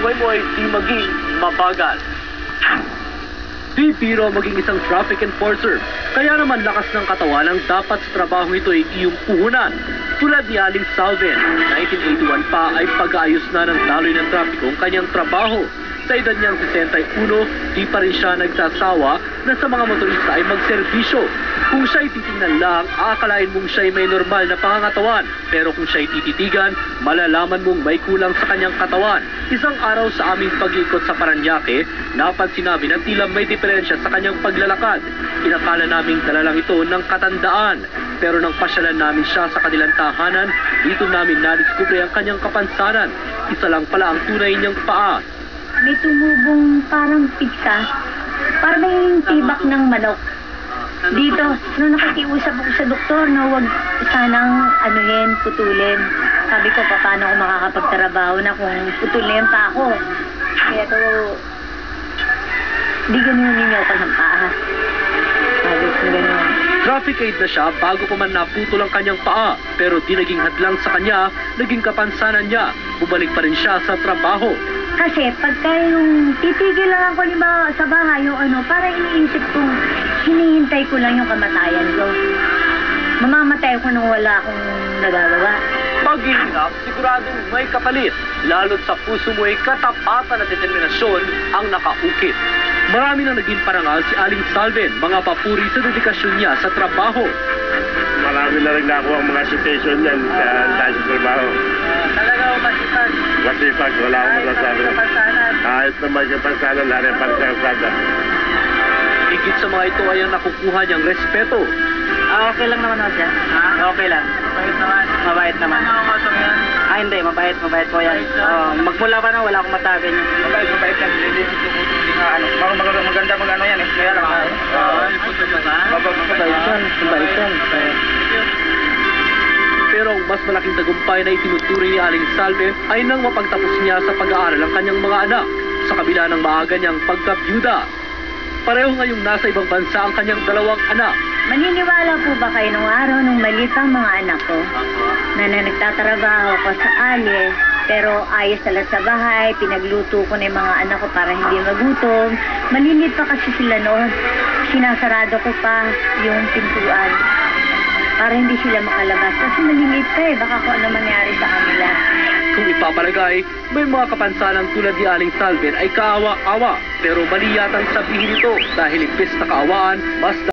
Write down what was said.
buhay mo ay di maging mabagal. Di biro maging isang traffic enforcer. Kaya naman lakas ng katawan ang dapat sa trabaho ito ay iyong puhunan. Tulad ni Aling Salven, 1981 pa ay pag-aayos na ng daloy ng trapiko ang kanyang trabaho. Sa edad niyang 61, di pa rin siya nagsasawa na sa mga motorista ay magserbisyo. Kung siya'y titingnan lang, aakalain mong siya'y may normal na pangangatawan. Pero kung siya'y tititigan, malalaman mong may kulang sa kanyang katawan. Isang araw sa aming pag-ikot sa Parañaque, napansin namin na tila may diferensya sa kanyang paglalakad. Inakala naming dala lang ito ng katandaan. Pero nang pasyalan namin siya sa kanilang tahanan, dito namin nadiskubre ang kanyang kapansanan. Isa lang pala ang tunay niyang paa. May tumubong parang pizza, parang may tibak ng manok. Dito, nung nakikiusap ako sa doktor na huwag sanang putulin. Sabi ko, paano ako makakapagtrabaho na kung putulin pa ako? Kaya to, di ganunin niyo ako ng paa. Sabi ko gano'n. Traffic aid na siya bago pa man naputol ang kanyang paa. Pero di naging hadlang sa kanya, naging kapansanan niya. Bumalik pa rin siya sa trabaho. Kasi pagka yung titigil lang ako sa bahay, parang iniisip kong hinihintay ko lang yung kamatayan ko. Mamamatay ko nung wala akong nagagawa. Pag-iinap, siguradong may kapalit. Lalo't sa puso mo ay katapatan at determinasyon ang nakaukit. Marami nang naging parangal si Aling Salven, mga papuri sa dedikasyon niya sa trabaho. Marami na rin nakuha ang mga citation yan dahil sa trabaho. Talaga ako masipag. Masipag, wala akong masasabi. Kahit na may kapansanan, lari para sa kasada. Higit sa mga ito ay ang nakukuha niyang respeto. Okay lang naman ako siya. Okay lang. Mabait naman. Mabait naman. Ano ang kasama yan? Hindi. Mabait po yan. Magmula pa na, wala akong masabi niya. Mabait yan. Hindi maganda yan eh. Kaya lang. Mabait yan. Pero ang mas malaking tagumpay na itinuturing ni Aling Salve ay nang mapagtapos niya sa pag-aaral ang kanyang mga anak sa kabila ng maaga niyang pagkabyuda. Pareho ngayong nasa ibang bansa ang kanyang dalawang anak. Maniniwala po ba kayo nung araw nung maliit ang mga anak ko na nagtatrabaho ako sa Ali, pero ayos sila sa bahay, pinagluto ko na yung mga anak ko para hindi magutom. Malilit pa kasi sila noon. Sinasarado ko pa yung pintuan para hindi sila makalabas. Kasi malilit pa baka kung ano mangyari sa kanila. Kung ipapalagay, may mga kapansanan tulad ni Aling Salven ay kaawa-awa. Pero mali yatang sabihin ito dahil impes na kaawaan, mas